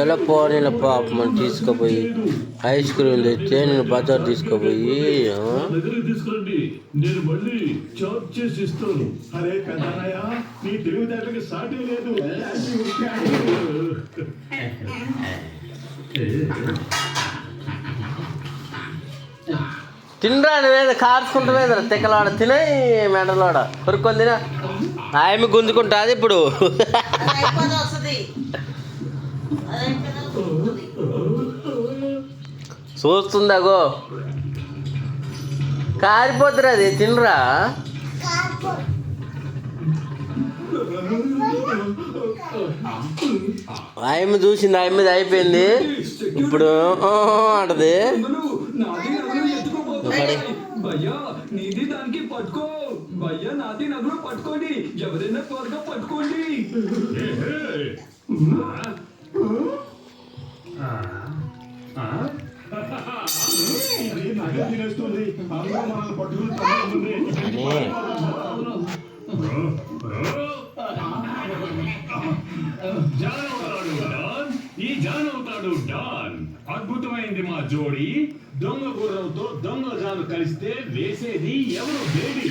ఏదో పోనీల పాప మనం తీసుకుపోయి ఐస్ క్రీమ్ తెస్తే నేను బజార్ తీసుకుపోయి తీసుకురండి, నేను మళ్ళీ చార్జ్ చేసి ఇస్తాను. అరే పెద్దయ్య, నీ తెలివితేటలకి సాటి లేదు. తినరా నువ్వేదో కార్చుకుంటావేదరా తిక్కలాడ తినే మెడలోడ కొరుక్కొని తిన ఆయమి గుంజుకుంటుంది ఇప్పుడు. చూస్తుందాగో కారిపోతురు అది తినరా. ఆయమ్మ చూసింది ఆయమ్మది అయిపోయింది ఇప్పుడు అంటది. భయ్యా నీది దానికి పట్టుకో, భయ్యా నాది నదులు పట్టుకోండి, ఎవరైనా త్వరగా పట్టుకోండి. తినేస్తుంది, పట్టుకుని ఈ జాన్ అవుతాడు డాన్. అద్భుతమైంది మా జోడి. దొంగ గుర్రంతో దొంగ జాను కలిస్తే వేసేది ఎవరు బేబీ.